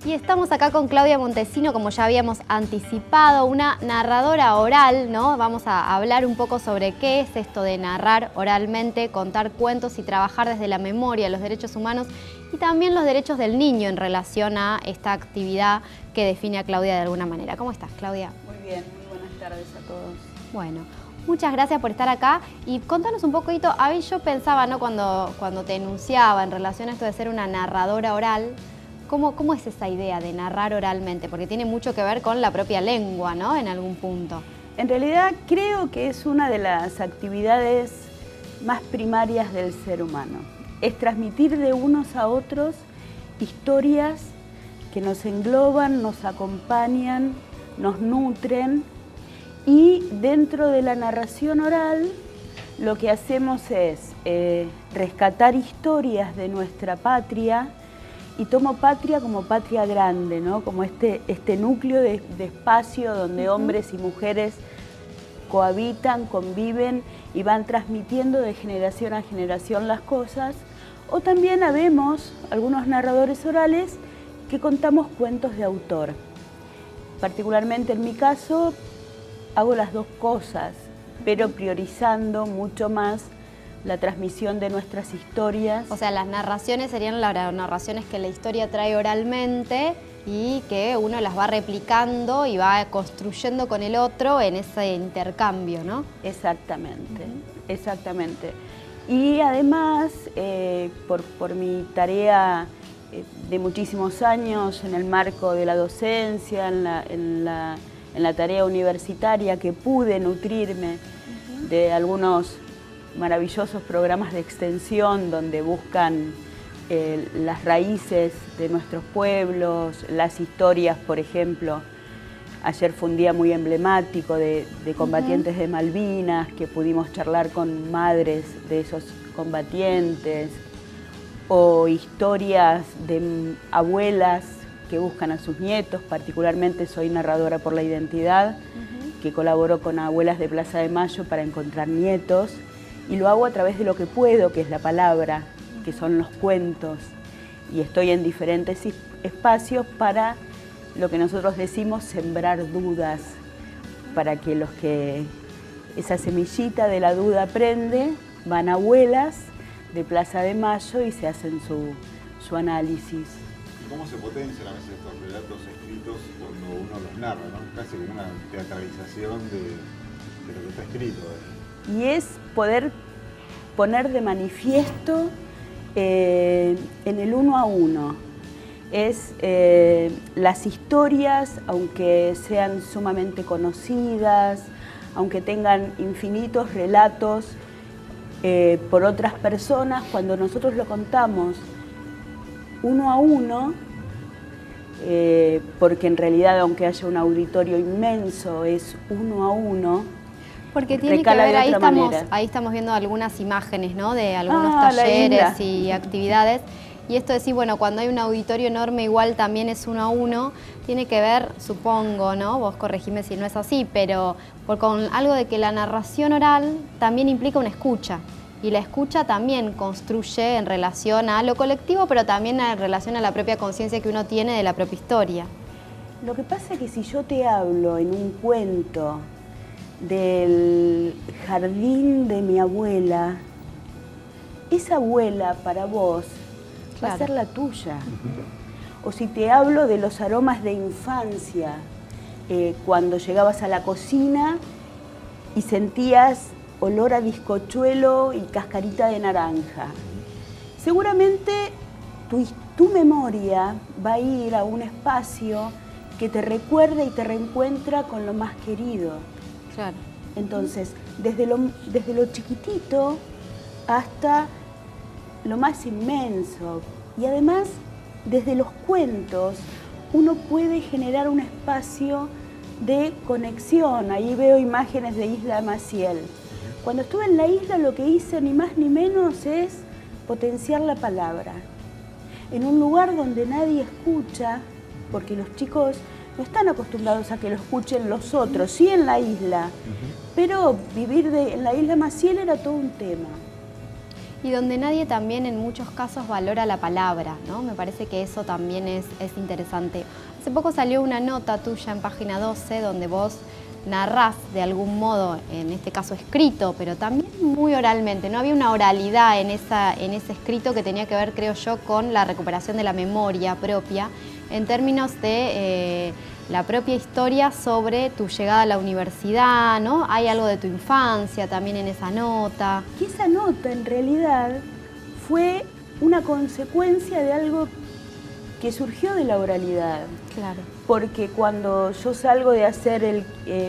Y estamos acá con Claudia Montesino, como ya habíamos anticipado, una narradora oral, ¿no? Vamos a hablar un poco sobre qué es esto de narrar oralmente, contar cuentos y trabajar desde la memoria, los derechos humanos y también los derechos del niño en relación a esta actividad que define a Claudia de alguna manera. ¿Cómo estás, Claudia? Muy bien, muy buenas tardes a todos. Bueno, muchas gracias por estar acá y contanos un poquito. A mí yo pensaba, ¿no? Cuando te enunciaba en relación a esto de ser una narradora oral, ¿cómo es esa idea de narrar oralmente? Porque tiene mucho que ver con la propia lengua, ¿no? En algún punto. En realidad creo que es una de las actividades más primarias del ser humano. Es transmitir de unos a otros historias que nos engloban, nos acompañan, nos nutren. Y dentro de la narración oral lo que hacemos es rescatar historias de nuestra patria, y tomo patria como patria grande, ¿no? Como este núcleo de espacio donde hombres y mujeres cohabitan, conviven y van transmitiendo de generación a generación las cosas. O también habemos algunos narradores orales que contamos cuentos de autor. Particularmente en mi caso, hago las dos cosas, pero priorizando mucho más la transmisión de nuestras historias. O sea, las narraciones serían las narraciones que la historia trae oralmente y que uno las va replicando y va construyendo con el otro en ese intercambio, ¿no? Exactamente, exactamente. Y además, por mi tarea de muchísimos años en el marco de la docencia, en la tarea universitaria, que pude nutrirme de algunos maravillosos programas de extensión donde buscan las raíces de nuestros pueblos, las historias, por ejemplo. Ayer fue un día muy emblemático de combatientes de Malvinas, que pudimos charlar con madres de esos combatientes, o historias de abuelas que buscan a sus nietos. Particularmente soy narradora por la identidad, que colaboró con Abuelas de Plaza de Mayo para encontrar nietos. Y lo hago a través de lo que puedo, que es la palabra, que son los cuentos. Y estoy en diferentes espacios para lo que nosotros decimos sembrar dudas, para que los que esa semillita de la duda prende, van a Abuelas de Plaza de Mayo y se hacen su análisis. ¿Y cómo se potencian a veces estos relatos escritos cuando uno los narra, ¿no? Casi como una teatralización de lo que está escrito. Y es poder poner de manifiesto en el uno a uno. Es las historias, aunque sean sumamente conocidas, aunque tengan infinitos relatos por otras personas, cuando nosotros lo contamos uno a uno, porque en realidad, aunque haya un auditorio inmenso, es uno a uno. Porque tiene que ver, ahí estamos viendo algunas imágenes, ¿no? De algunos talleres y actividades. Y esto de decir, bueno, cuando hay un auditorio enorme, igual también es uno a uno, tiene que ver, supongo, ¿no? Vos corregime si no es así, pero con algo de que la narración oral también implica una escucha. Y la escucha también construye en relación a lo colectivo, pero también en relación a la propia conciencia que uno tiene de la propia historia. Lo que pasa es que si yo te hablo en un cuento del jardín de mi abuela, esa abuela para vos va a ser la tuya. O si te hablo de los aromas de infancia, cuando llegabas a la cocina y sentías olor a bizcochuelo y cascarita de naranja, seguramente tu memoria va a ir a un espacio que te recuerda y te reencuentra con lo más querido. Claro. Entonces, desde lo chiquitito hasta lo más inmenso. Y además, desde los cuentos, uno puede generar un espacio de conexión. Ahí veo imágenes de Isla Maciel. Cuando estuve en la isla, lo que hice ni más ni menos es potenciar la palabra. En un lugar donde nadie escucha, porque los chicos no están acostumbrados a que lo escuchen los otros, sí en la isla, pero vivir en la Isla Maciel era todo un tema. Y donde nadie también en muchos casos valora la palabra, ¿no? Me parece que eso también es interesante. Hace poco salió una nota tuya en Página 12 donde vos narrás de algún modo, en este caso escrito, pero también muy oralmente. No había una oralidad en ese escrito que tenía que ver, creo yo, con la recuperación de la memoria propia, en términos de la propia historia sobre tu llegada a la universidad, ¿no? Hay algo de tu infancia también en esa nota. Que esa nota en realidad fue una consecuencia de algo que surgió de la oralidad. Claro. Porque cuando yo salgo de hacer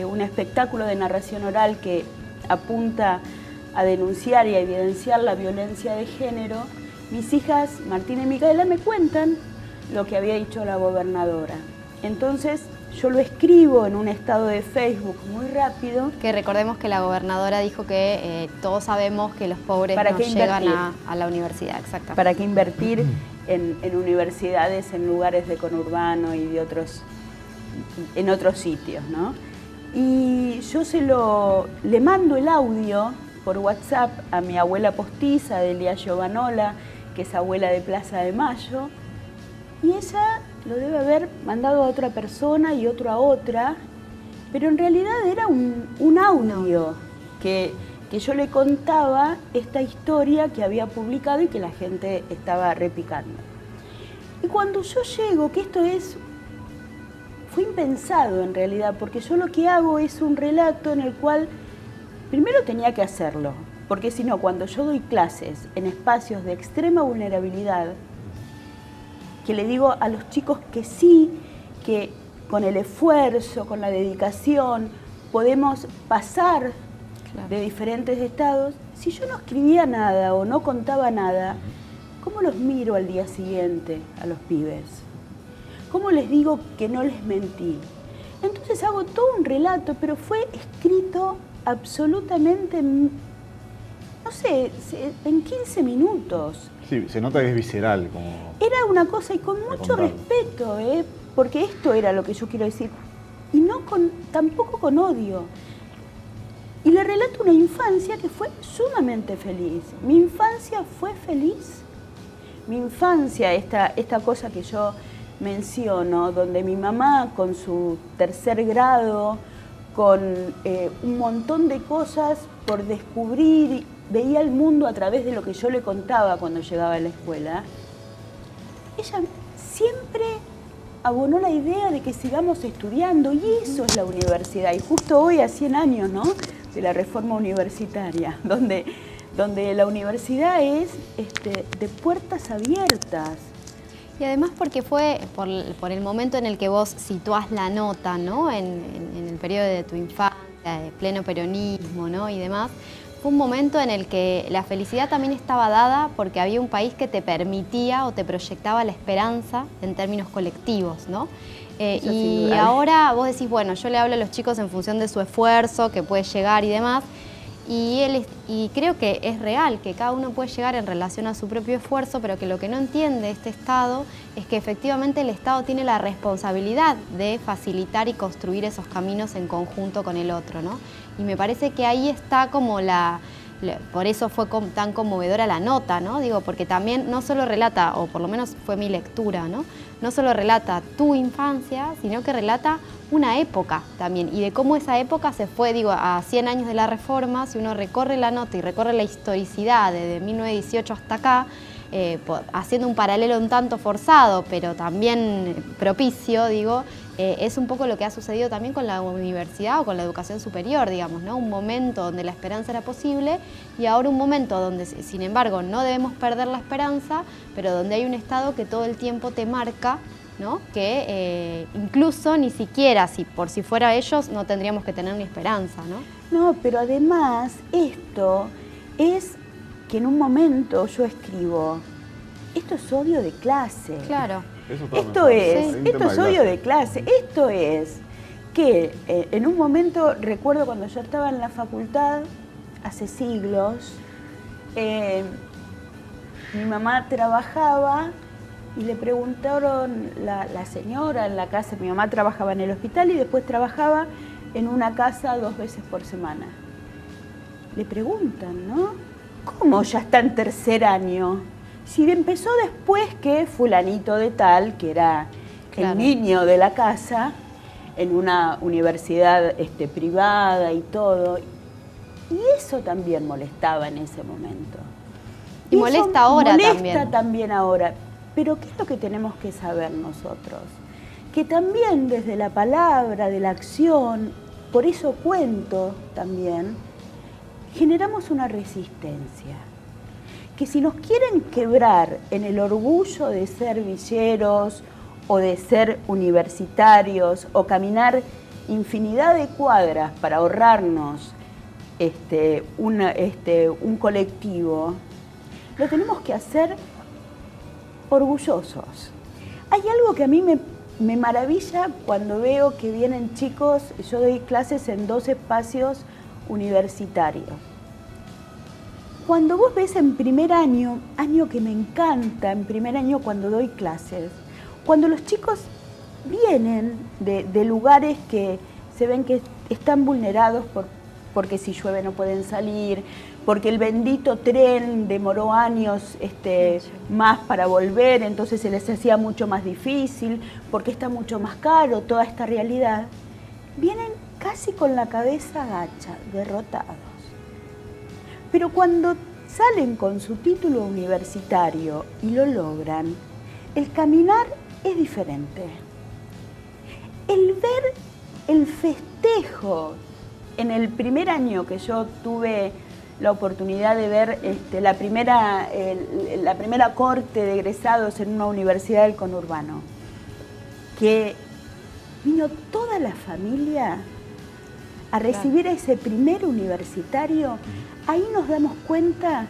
un espectáculo de narración oral que apunta a denunciar y a evidenciar la violencia de género, mis hijas, Martina y Micaela, me cuentan lo que había dicho la gobernadora. Entonces yo lo escribo en un estado de Facebook muy rápido. Que recordemos que la gobernadora dijo que todos sabemos que los pobres no llegan a la universidad, exactamente. ¿Para qué invertir en universidades, en lugares de conurbano y en otros sitios, ¿no? Y yo le mando el audio por WhatsApp a mi abuela postiza, Delia Giovanola, que es abuela de Plaza de Mayo, y ella lo debe haber mandado a otra persona y otro a otra, pero en realidad era un audio que yo le contaba esta historia que había publicado y que la gente estaba repicando. Y cuando yo llego, que fue impensado en realidad, porque yo lo que hago es un relato en el cual primero tenía que hacerlo, porque si no, cuando yo doy clases en espacios de extrema vulnerabilidad, que le digo a los chicos que sí, que con el esfuerzo, con la dedicación, podemos pasar de diferentes estados. Si yo no escribía nada o no contaba nada, ¿cómo los miro al día siguiente a los pibes? ¿Cómo les digo que no les mentí? Entonces hago todo un relato, pero fue escrito absolutamente, no sé, en 15 minutos. Sí, se nota que es visceral. Era una cosa, y con mucho respeto, porque esto era lo que yo quiero decir, y tampoco con odio. Y le relato una infancia que fue sumamente feliz. Mi infancia fue feliz. Mi infancia, esta cosa que yo menciono, donde mi mamá con su 3er grado, con un montón de cosas por descubrir, veía el mundo a través de lo que yo le contaba cuando llegaba a la escuela, ella siempre abonó la idea de que sigamos estudiando, y eso es la universidad. Y justo hoy, a 100 años, ¿no?, de la reforma universitaria, donde la universidad es de puertas abiertas. Y además porque fue por el momento en el que vos situás la nota, ¿no?, en el periodo de tu infancia, de pleno peronismo, ¿no?, y demás. Fue un momento en el que la felicidad también estaba dada porque había un país que te permitía o te proyectaba la esperanza en términos colectivos, ¿no? Y ahora vos decís, bueno, yo le hablo a los chicos en función de su esfuerzo, que puede llegar y demás, y creo que es real, que cada uno puede llegar en relación a su propio esfuerzo, pero que lo que no entiende este Estado es que efectivamente el Estado tiene la responsabilidad de facilitar y construir esos caminos en conjunto con el otro, ¿no? Y me parece que ahí está como por eso fue tan conmovedora la nota, ¿no? Digo, porque también no solo relata, o por lo menos fue mi lectura, ¿no? No solo relata tu infancia, sino que relata una época también, y de cómo esa época se fue, digo, a 100 años de la Reforma. Si uno recorre la nota y recorre la historicidad desde 1918 hasta acá, haciendo un paralelo un tanto forzado, pero también propicio, digo, es un poco lo que ha sucedido también con la universidad o con la educación superior, digamos, ¿no? Un momento donde la esperanza era posible y ahora un momento donde, sin embargo, no debemos perder la esperanza, pero donde hay un Estado que todo el tiempo te marca, ¿no?, que incluso ni siquiera, si fuera ellos, no tendríamos que tener ni esperanza, ¿no? No, pero además esto es que en un momento yo escribo, esto es odio de clase. Claro. Esto es odio de clase. Esto es que en un momento, recuerdo cuando yo estaba en la facultad, hace siglos, mi mamá trabajaba y le preguntaron la señora en la casa, mi mamá trabajaba en el hospital y después trabajaba en una casa 2 veces por semana. Le preguntan, ¿no? ¿cómo ya está en tercer año? Si empezó después que fulanito de tal, que era el niño de la casa, en una universidad privada y todo. Y eso también molestaba en ese momento. Y molesta ahora también. Molesta también ahora. Pero ¿qué es lo que tenemos que saber nosotros? Que también desde la palabra, de la acción, por eso cuento también, generamos una resistencia. Que si nos quieren quebrar en el orgullo de ser villeros o de ser universitarios o caminar infinidad de cuadras para ahorrarnos un colectivo, lo tenemos que hacer orgullosos. Hay algo que a mí me maravilla cuando veo que vienen chicos. Yo doy clases en 2 espacios universitarios. Cuando vos ves en primer año que me encanta, en primer año cuando doy clases, cuando los chicos vienen de lugares que se ven que están vulnerados porque si llueve no pueden salir, porque el bendito tren demoró años más para volver, entonces se les hacía mucho más difícil, porque está mucho más caro toda esta realidad, vienen casi con la cabeza gacha, derrotados. Pero cuando salen con su título universitario y lo logran, el caminar es diferente. El ver el festejo en el primer año que yo tuve la oportunidad de ver la primera corte de egresados en una universidad del conurbano, que vino toda la familia a recibir a ese primer universitario, ahí nos damos cuenta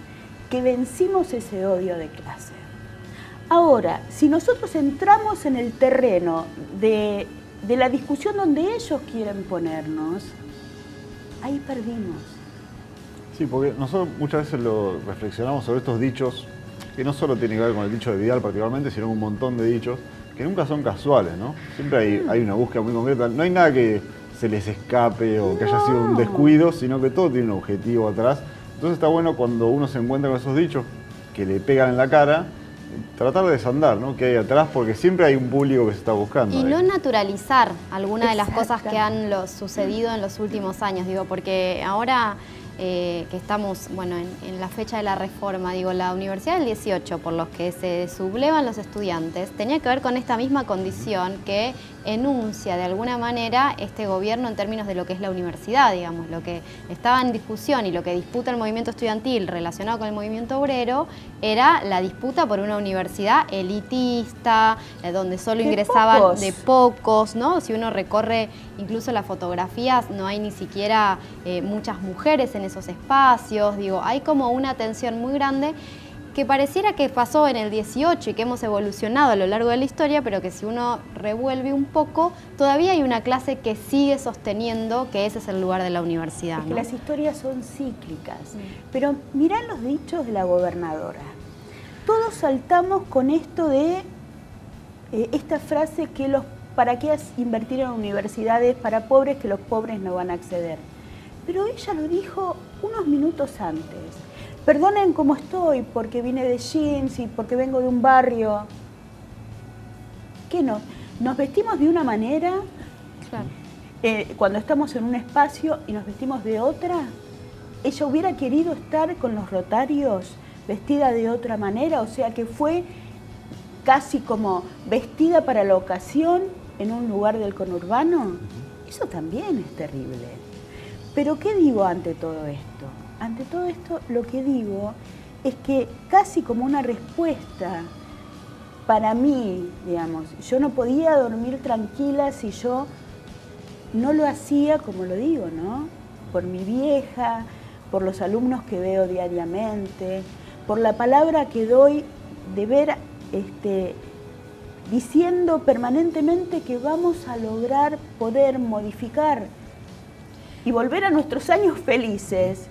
que vencimos ese odio de clase. Ahora, si nosotros entramos en el terreno de la discusión donde ellos quieren ponernos, ahí perdimos. Sí, porque nosotros muchas veces lo reflexionamos sobre estos dichos, que no solo tienen que ver con el dicho de Vidal particularmente, sino un montón de dichos, que nunca son casuales, ¿no? Siempre hay una búsqueda muy concreta, no hay nada que se les escape o que haya sido un descuido, sino que todo tiene un objetivo atrás. Entonces está bueno cuando uno se encuentra con esos dichos que le pegan en la cara, tratar de desandar, ¿no? Que hay atrás, porque siempre hay un público que se está buscando. Y no naturalizar alguna de las cosas que han sucedido en los últimos años, digo, porque ahora que estamos, bueno, en la fecha de la reforma, digo, la Universidad del 18, por los que se sublevan los estudiantes, tenía que ver con esta misma condición que enuncia de alguna manera este gobierno en términos de lo que es la universidad, digamos, lo que estaba en discusión y lo que disputa el movimiento estudiantil relacionado con el movimiento obrero era la disputa por una universidad elitista, donde solo ingresaban de pocos, ¿no? Si uno recorre incluso las fotografías, no hay ni siquiera muchas mujeres en esos espacios, digo, hay como una tensión muy grande que pareciera que pasó en el 18 y que hemos evolucionado a lo largo de la historia, pero que si uno revuelve un poco, todavía hay una clase que sigue sosteniendo que ese es el lugar de la universidad. Es que las historias son cíclicas, pero mirá los dichos de la gobernadora. Todos saltamos con esto de esta frase que ¿para qué invertir en universidades para pobres que los pobres no van a acceder? Pero ella lo dijo unos minutos antes. Perdonen cómo estoy, porque vine de jeans y porque vengo de un barrio. ¿Qué no? Nos vestimos de una manera cuando estamos en un espacio y nos vestimos de otra. Ella hubiera querido estar con los rotarios vestida de otra manera, o sea que fue casi como vestida para la ocasión en un lugar del conurbano. Eso también es terrible. Pero ¿qué digo ante todo esto? Ante todo esto lo que digo es que casi como una respuesta para mí, digamos, yo no podía dormir tranquila si yo no lo hacía como lo digo, ¿no? Por mi vieja, por los alumnos que veo diariamente, por la palabra que doy de ver diciendo permanentemente que vamos a lograr poder modificar y volver a nuestros años felices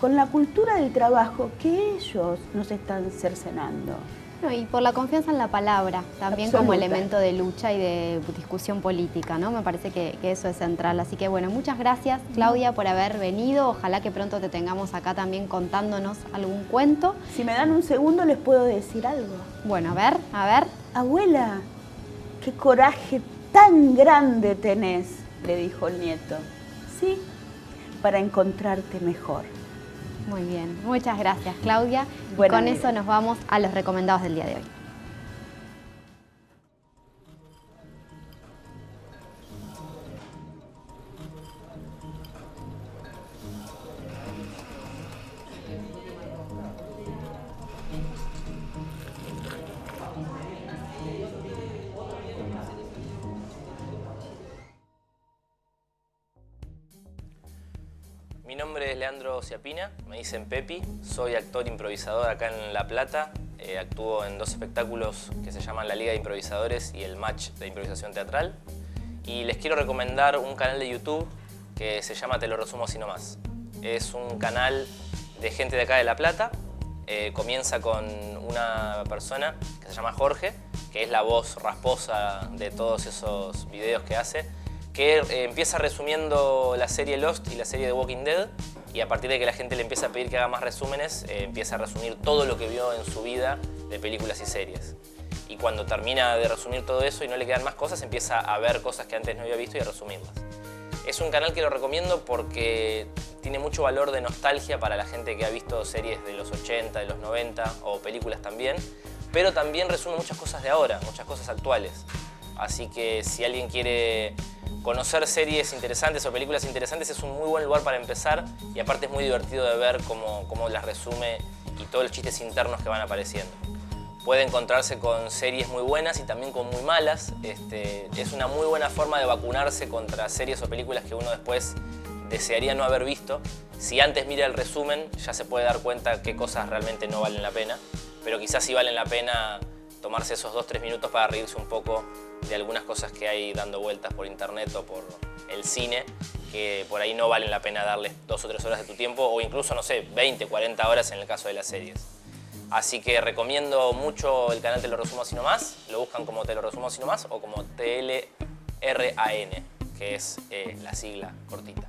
con la cultura del trabajo que ellos nos están cercenando. No, y por la confianza en la palabra, también como elemento de lucha y de discusión política, ¿no? Me parece que eso es central. Así que bueno, muchas gracias, Claudia, por haber venido. Ojalá que pronto te tengamos acá también contándonos algún cuento. Si me dan un segundo les puedo decir algo. Bueno, a ver. Abuela, qué coraje tan grande tenés, le dijo el nieto. Sí, para encontrarte mejor. Muy bien, muchas gracias, Claudia. Buena Con amiga. eso nos vamos a los recomendados del día de hoy. Mi nombre es Leandro Ciapina, me dicen Pepi, soy actor improvisador acá en La Plata, actúo en 2 espectáculos que se llaman La Liga de Improvisadores y el Match de Improvisación Teatral, y les quiero recomendar un canal de YouTube que se llama Te lo resumo así nomás. Es un canal de gente de acá de La Plata, comienza con una persona que se llama Jorge, que es la voz rasposa de todos esos videos que hace, que empieza resumiendo la serie Lost y la serie The Walking Dead, y a partir de que la gente le empieza a pedir que haga más resúmenes, empieza a resumir todo lo que vio en su vida de películas y series. Y cuando termina de resumir todo eso y no le quedan más cosas, empieza a ver cosas que antes no había visto y a resumirlas. Es un canal que lo recomiendo porque tiene mucho valor de nostalgia para la gente que ha visto series de los 80, de los 90 o películas también, pero también resume muchas cosas de ahora, muchas cosas actuales. Así que si alguien quiere conocer series interesantes o películas interesantes, es un muy buen lugar para empezar, y aparte es muy divertido de ver cómo las resume y todos los chistes internos que van apareciendo. Puede encontrarse con series muy buenas y también con muy malas. Es una muy buena forma de vacunarse contra series o películas que uno después desearía no haber visto. Si antes mira el resumen, ya se puede dar cuenta qué cosas realmente no valen la pena, pero quizás sí valen la pena tomarse esos 2-3 minutos para reírse un poco de algunas cosas que hay dando vueltas por internet o por el cine, que por ahí no valen la pena darles 2 o 3 horas de tu tiempo, o incluso, no sé, 20, 40 horas en el caso de las series. Así que recomiendo mucho el canal Te lo resumo así nomás. Lo buscan como Te lo resumo así nomás o como TLRAN, que es la sigla cortita.